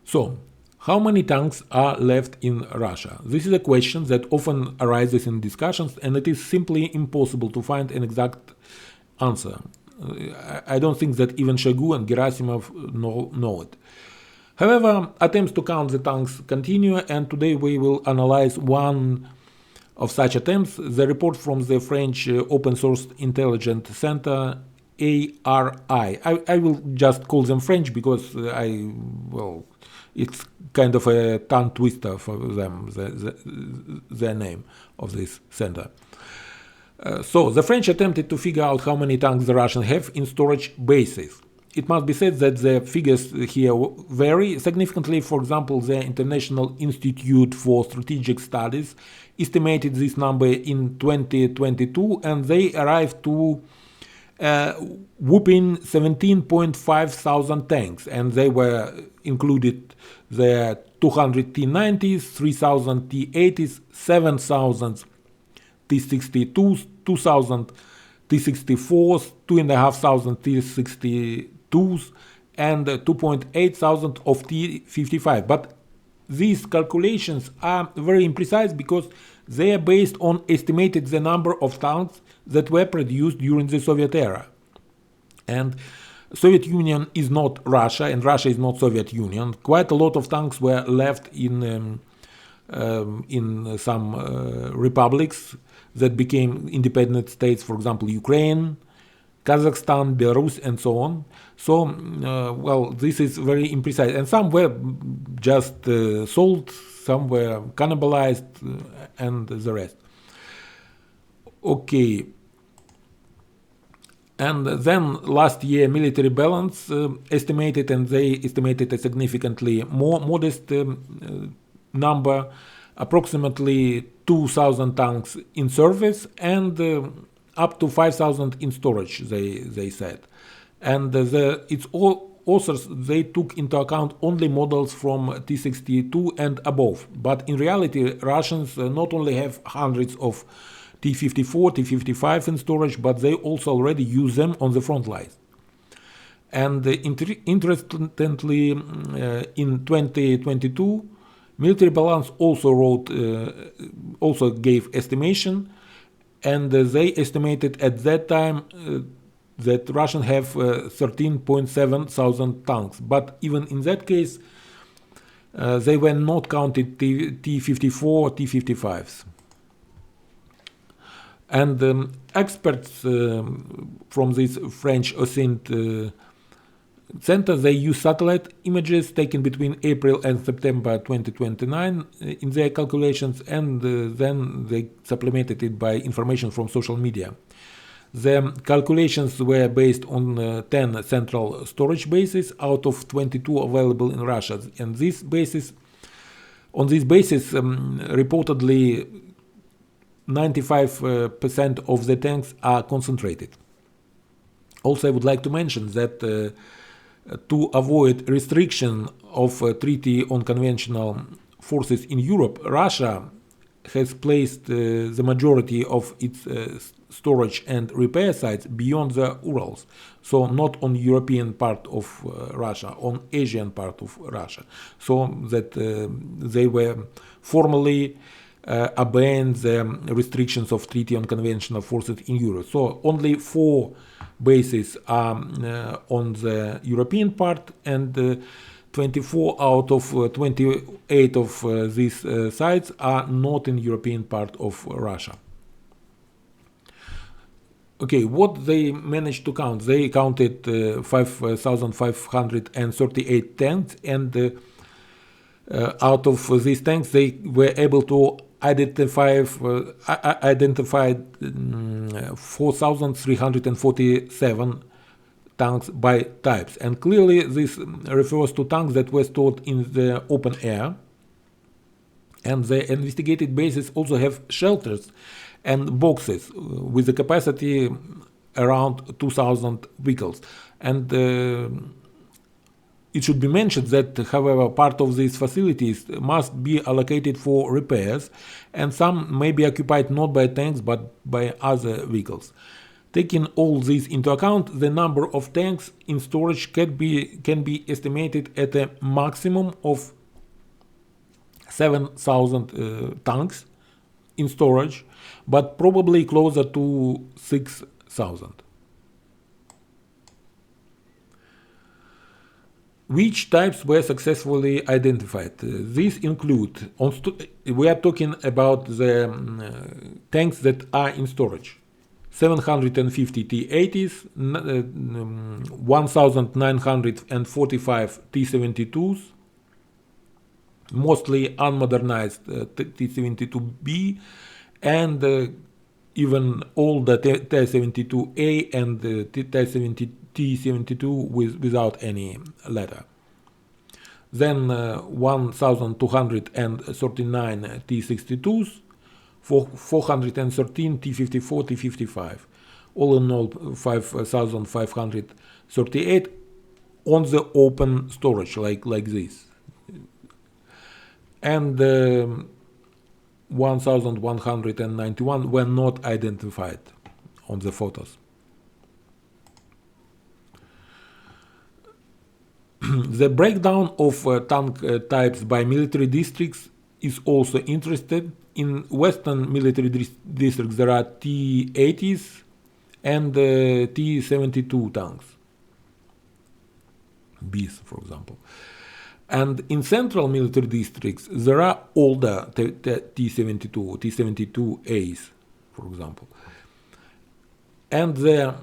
So, how many tanks are left in Russia? This is a question that often arises in discussions, and it is simply impossible to find an exact answer. I don't think that even Shoigu and Gerasimov know it. However, attempts to count the tanks continue, and today we will analyze one of such attempts, the report from the French open source intelligence center ARI. I will just call them French because it's kind of a tongue twister for them, the name of this center. So the French attempted to figure out how many tanks the Russians have in storage bases. It must be said that the figures here vary significantly. For example, the International Institute for Strategic Studies estimated this number in 2022, and they arrived to whooping 17.5 thousand tanks, and they were included the 200 T-90s, 3,000 T-80s, 7,000 T-62s, 2,000 T-64s, 2,500 T-62s, and 2.8 thousand of T-55. But these calculations are very imprecise because they are based on estimated the number of tanks that were produced during the Soviet era. And Soviet Union is not Russia, and Russia is not Soviet Union. Quite a lot of tanks were left in some republics that became independent states, for example, Ukraine, Kazakhstan, Belarus, and so on. So, this is very imprecise. And some were just sold, some were cannibalized, and the rest. Okay. And then last year, military balance estimated, and they estimated a significantly more modest number, approximately 2,000 tanks in service and up to 5,000 in storage, they said. And its authors, they took into account only models from T-62 and above. But in reality, Russians not only have hundreds of T-54, T-55 in storage, but they also already use them on the front lines. And interestingly, in 2022, military balance also gave estimation, and they estimated at that time that Russians have 13.7 thousand tanks. But even in that case, they were not counted T-54, T-55s. And experts from this French OSINT center, they use satellite images taken between April and September 2029 in their calculations, and then they supplemented it by information from social media. The calculations were based on 10 central storage bases out of 22 available in Russia, and on this basis, reportedly 95% of the tanks are concentrated. Also, I would like to mention that to avoid restriction of treaty on conventional forces in Europe, Russia has placed the majority of its storage and repair sites beyond the Urals, so not on European part of Russia, on Asian part of Russia, so that they were formally obeying the restrictions of Treaty on Conventional Forces in Europe. So only 4 bases are on the European part, and 24 out of 28 of these sites are not in European part of Russia. Okay, what they managed to count? They counted 5,538 tanks, and out of these tanks, they were able to identify 4,347 tanks by types. And clearly this refers to tanks that were stored in the open air. And the investigated bases also have shelters and boxes with a capacity around 2,000 vehicles. And it should be mentioned that, however, part of these facilities must be allocated for repairs, and some may be occupied not by tanks but by other vehicles. Taking all this into account, the number of tanks in storage can be estimated at a maximum of 7,000 tanks in storage, but probably closer to 6,000. Which types were successfully identified? These include, we are talking about the tanks that are in storage. 750 T-80s, 1,945 T-72s, mostly unmodernized T-72B, and even older T-72A and T-72 without any letter. Then 1,239 T-62s, 413 T-54, T-55. All in all, 5,538 on the open storage, like this. And 1,191 were not identified on the photos. The breakdown of tank types by military districts is also interesting. In Western military districts there are T-80s and T-72 tanks, Bs for example. And in central military districts there are older T-72, T-72As for example, and the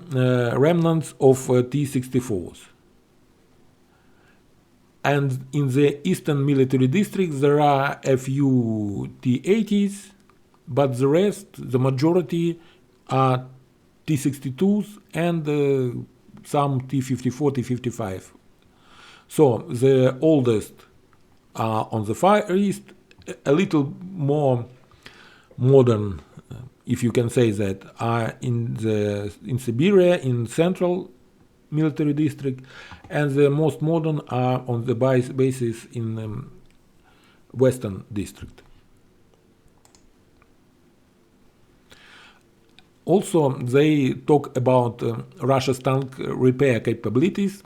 remnants of T-64s. And in the eastern military districts there are a few T-80s, but the rest, the majority, are T-62s and some T-54, T-55. So the oldest are on the Far East, a little more modern, if you can say that, are in Siberia, in central military district, and the most modern are on the bases in western district. Also, they talk about Russia's tank repair capabilities.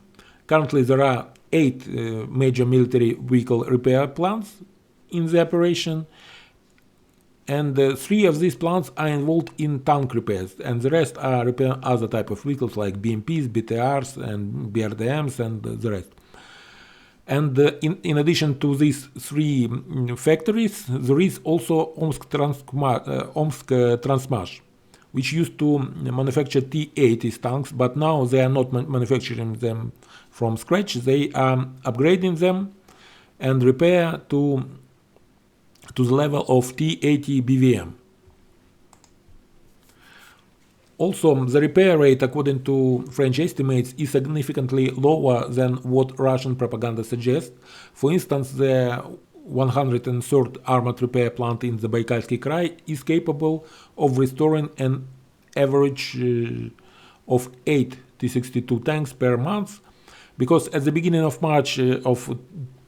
Currently there are 8 major military vehicle repair plants in the operation, and 3 of these plants are involved in tank repairs, and the rest are repairing other type of vehicles like BMPs, BTRs, and BRDMs, and the rest. And in addition to these 3 factories, there is also Omsk Transmash, which used to manufacture T-80 tanks, but now they are not manufacturing them from scratch. They are upgrading them and repair to the level of T-80 BVM. Also, the repair rate, according to French estimates, is significantly lower than what Russian propaganda suggests. For instance, the 103rd Armored Repair Plant in the Baikalsky Krai is capable of restoring an average of 8 T-62 tanks per month, because at the beginning of March of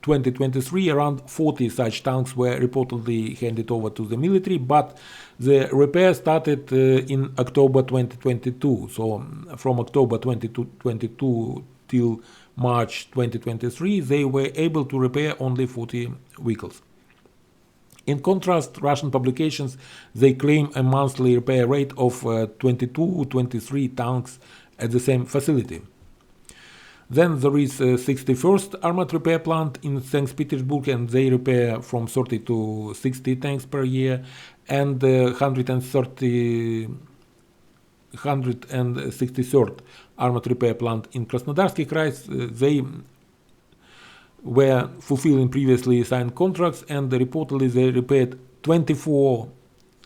2023, around 40 such tanks were reportedly handed over to the military, but the repair started in October 2022. So from October 2022 till March 2023, they were able to repair only 40 vehicles. In contrast, Russian publications, they claim a monthly repair rate of 22-23 tanks at the same facility. Then there is 61st Armored Repair Plant in St. Petersburg, and they repair from 30 to 60 tanks per year, and 163rd Armored Repair Plant in Krasnodarsky Krai, they were fulfilling previously signed contracts, and reportedly they repaired 24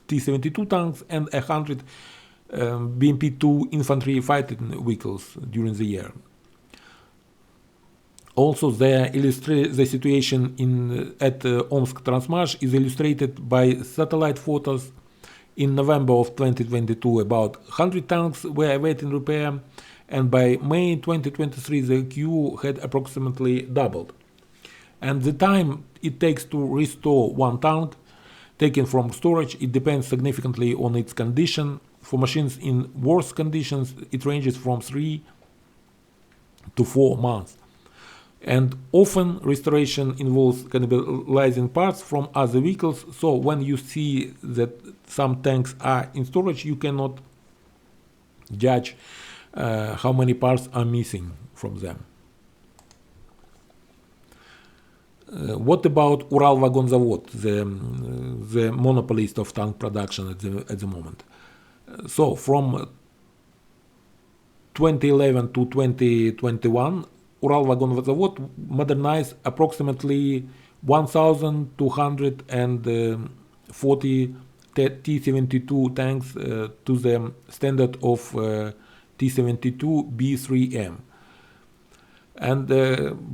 T-72 tanks and 100 BMP-2 infantry fighting vehicles during the year. Also, the situation at Omsk Transmash is illustrated by satellite photos. In November of 2022, about 100 tanks were awaiting repair, and by May 2023 the queue had approximately doubled. And the time it takes to restore one tank taken from storage, it depends significantly on its condition, For machines in worse conditions, it ranges from 3 to 4 months. And often restoration involves cannibalizing parts from other vehicles, so when you see that some tanks are in storage, you cannot judge how many parts are missing from them. What about Uralvagonzavod, the monopolist of tank production at the moment? So from 2011 to 2021, Uralvagonzavod modernized approximately 1,240 T-72 tanks to the standard of T-72B3M. And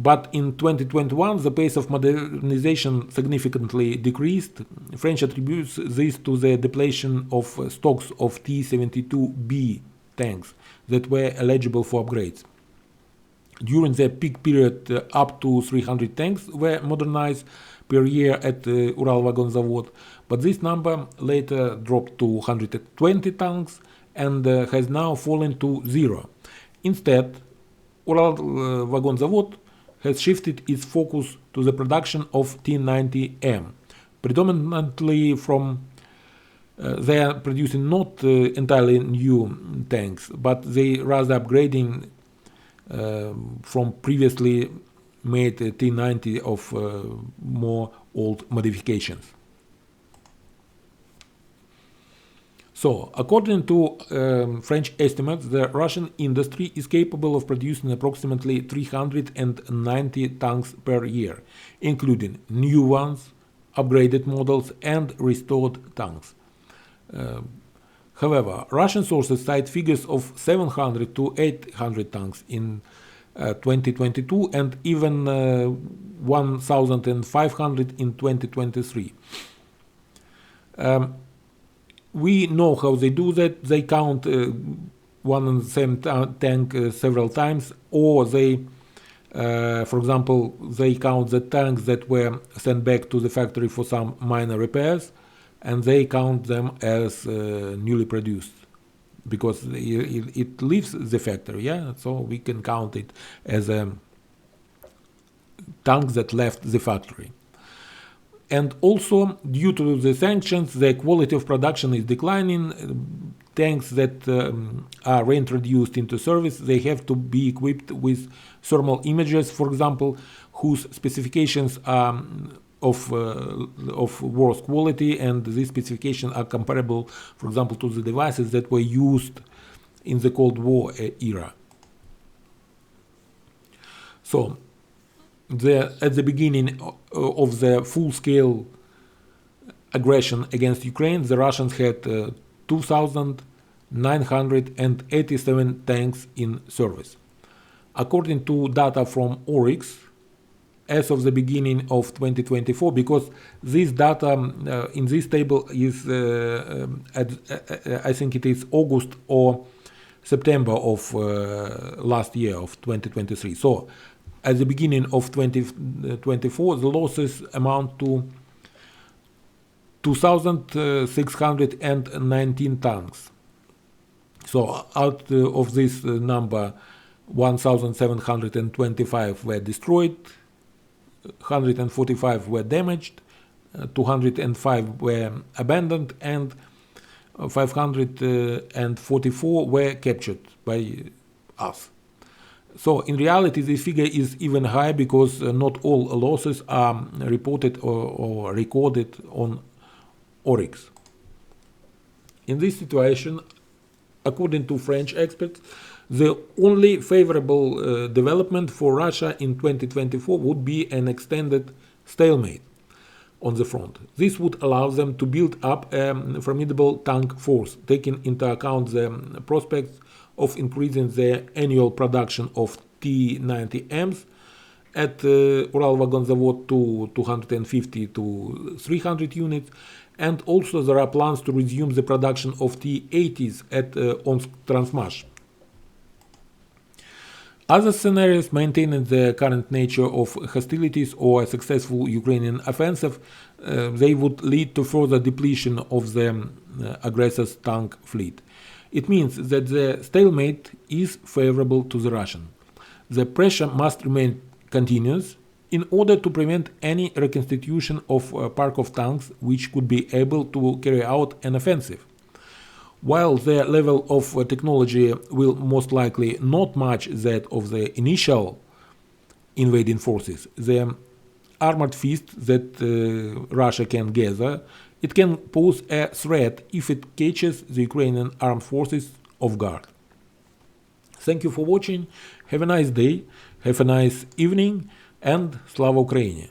but in 2021, the pace of modernization significantly decreased. French attributes this to the depletion of stocks of T-72B tanks that were eligible for upgrades. During the peak period, up to 300 tanks were modernized per year at Uralvagonzavod, but this number later dropped to 120 tanks and has now fallen to 0. Instead, Uralvagonzavod has shifted its focus to the production of T-90M, predominantly from they are producing not entirely new tanks, but they rather upgrading from previously made T-90 of more old modifications. So, according to French estimates, the Russian industry is capable of producing approximately 390 tanks per year, including new ones, upgraded models, and restored tanks. However, Russian sources cite figures of 700 to 800 tanks in 2022 and even 1,500 in 2023. We know how they do that. They count one and the same tank several times, or they, for example, they count the tanks that were sent back to the factory for some minor repairs, and they count them as newly produced because it leaves the factory, yeah. So we can count it as a tank that left the factory. And also, due to the sanctions, the quality of production is declining. Tanks that are reintroduced into service, they have to be equipped with thermal imagers, for example, whose specifications are of worse quality, and these specifications are comparable, for example, to the devices that were used in the Cold War era. So, at the beginning of the full-scale aggression against Ukraine, the Russians had 2,987 tanks in service. According to data from IISS, as of the beginning of 2024, because this data in this table is, I think it is August or September of last year, of 2023. So, at the beginning of 2024, the losses amount to 2,619 tanks. So out of this number, 1,725 were destroyed, 145 were damaged, 205 were abandoned, and 544 were captured by us. So in reality, this figure is even higher because not all losses are reported or recorded on IISS. In this situation, according to French experts, the only favorable development for Russia in 2024 would be an extended stalemate on the front. This would allow them to build up a formidable tank force, taking into account the prospects of increasing the annual production of T-90Ms at Uralvagonzavod to 250 to 300 units, and also there are plans to resume the production of T-80s at Omsk-Transmash. Other scenarios maintaining the current nature of hostilities or a successful Ukrainian offensive, they would lead to further depletion of the aggressor's tank fleet. It means that the stalemate is favorable to the Russian. The pressure must remain continuous in order to prevent any reconstitution of a park of tanks which could be able to carry out an offensive. While the level of technology will most likely not match that of the initial invading forces, the armored fist that Russia can gather, it can pose a threat if it catches the Ukrainian armed forces off guard. Thank you for watching, have a nice day, have a nice evening, and Slava Ukraini!